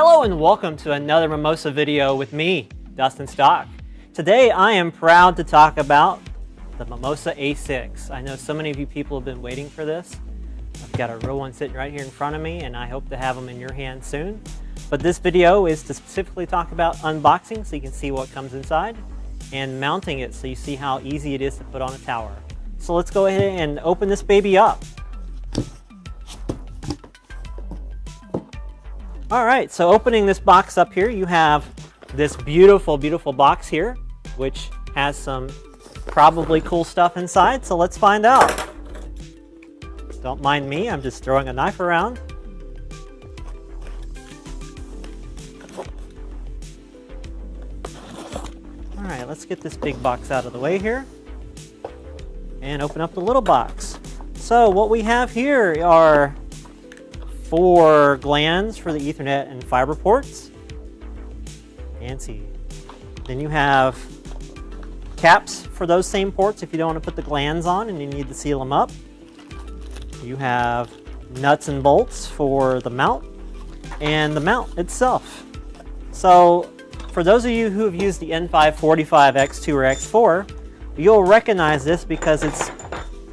Hello and welcome to another Mimosa video with me, Dustin Stock. Today I am proud to talk about the Mimosa A6. I know so many of you people have been waiting for this. I've got a real one sitting right here in front of me and I hope to have them in your hands soon. But this video is to specifically talk about unboxing so you can see what comes inside and mounting it so you see how easy it is to put on a tower. So let's go ahead and open this baby up. All right, so opening this box up here, you have this beautiful, beautiful box here, which has some probably cool stuff inside, so let's find out. Don't mind me, I'm just throwing a knife around. All right, let's get this big box out of the way here and open up the little box. So what we have here are 4 glands for the Ethernet and fiber ports. Fancy. Then you have caps for those same ports if you don't want to put the glands on and you need to seal them up. You have nuts and bolts for the mount and the mount itself. So for those of you who have used the N545 X2 or X4, you'll recognize this because it's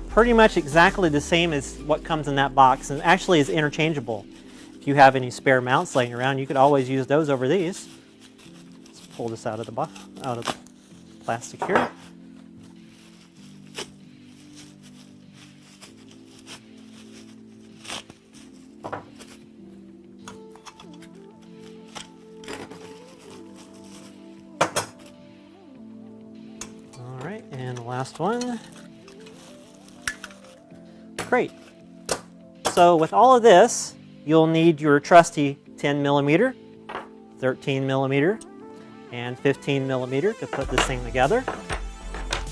pretty much exactly the same as what comes in that box and actually is interchangeable. If you have any spare mounts laying around, you could always use those over these. Let's pull this out of the box, out of the plastic here. All right, and the last one. Great. So with all of this, you'll need your trusty 10mm, 13mm, and 15mm to put this thing together.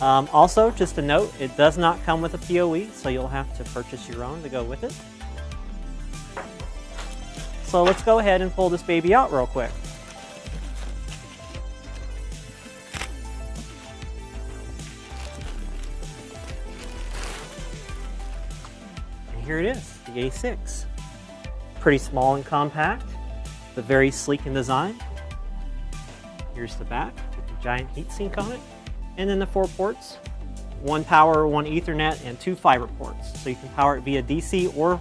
Also, just a note, it does not come with a PoE, so you'll have to purchase your own to go with it. So let's go ahead and pull this baby out real quick. Here it is, the A6. Pretty small and compact, but very sleek in design. Here's the back with the giant heatsink on it. And then the 4 ports, 1 power, 1 Ethernet, and 2 fiber ports. So you can power it via DC or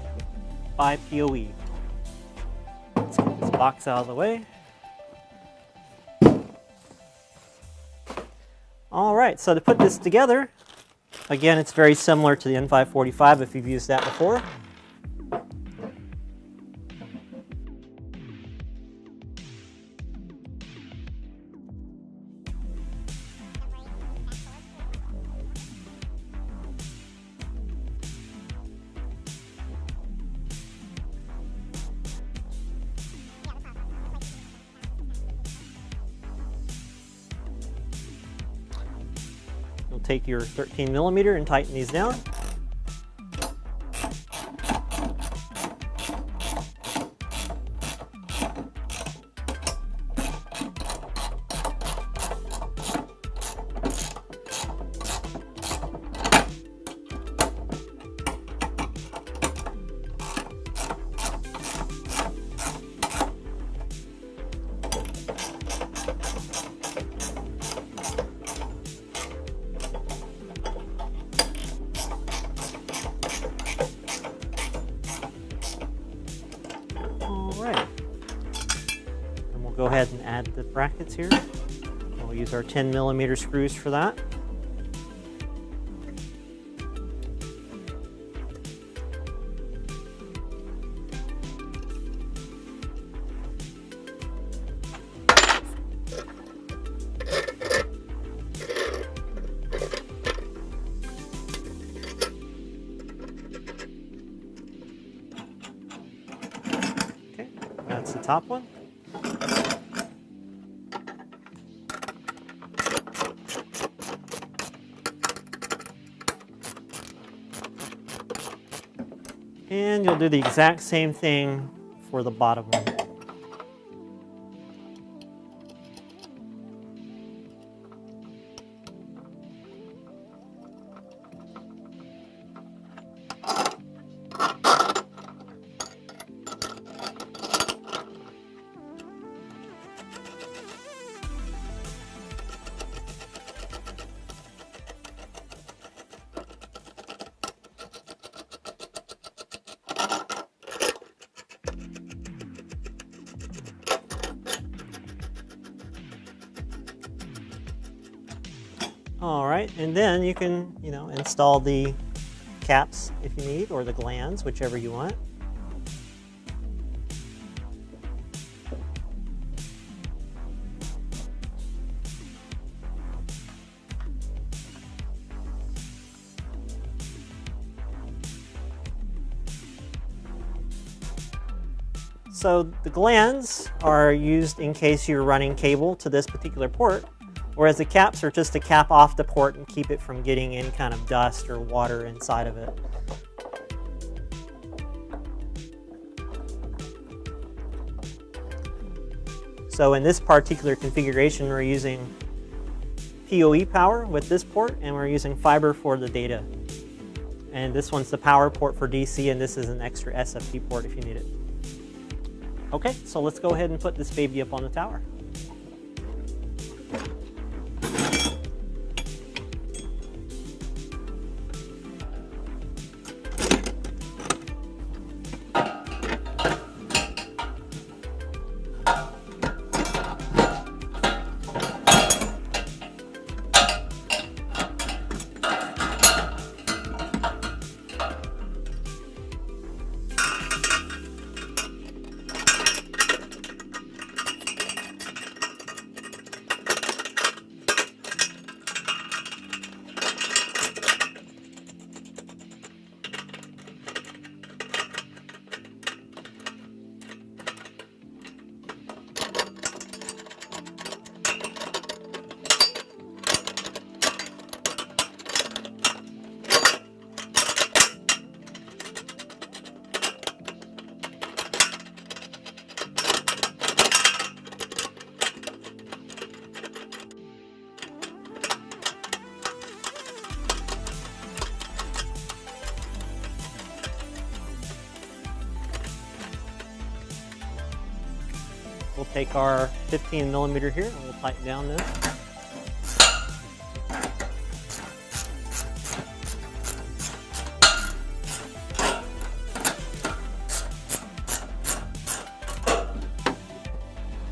by PoE. Let's get this box out of the way. All right, so to put this together, again, it's very similar to the N545 if you've used that before. You'll take your 13mm and tighten these down. Go ahead and add the brackets here. We'll use our 10mm screws for that. Okay, that's the top one. And you'll do the exact same thing for the bottom one. All right, and then you can, install the caps if you need, or the glands, whichever you want. So the glands are used in case you're running cable to this particular port, whereas the caps are just to cap off the port and keep it from getting any kind of dust or water inside of it. So in this particular configuration, we're using PoE power with this port, and we're using fiber for the data. And this one's the power port for DC, and this is an extra SFP port if you need it. Okay, so let's go ahead and put this baby up on the tower. We'll take our 15 millimeter here and we'll tighten down this.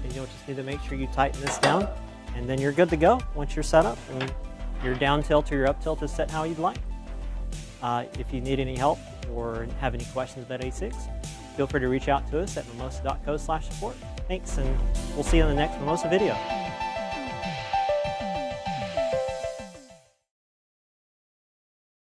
And you'll just need to make sure you tighten this down, and then you're good to go once you're set up, and your down tilt or your up tilt is set how you'd like. If you need any help or have any questions about ASICs, feel free to reach out to us at mimosa.co/support. Thanks, and we'll see you in the next Mimosa video.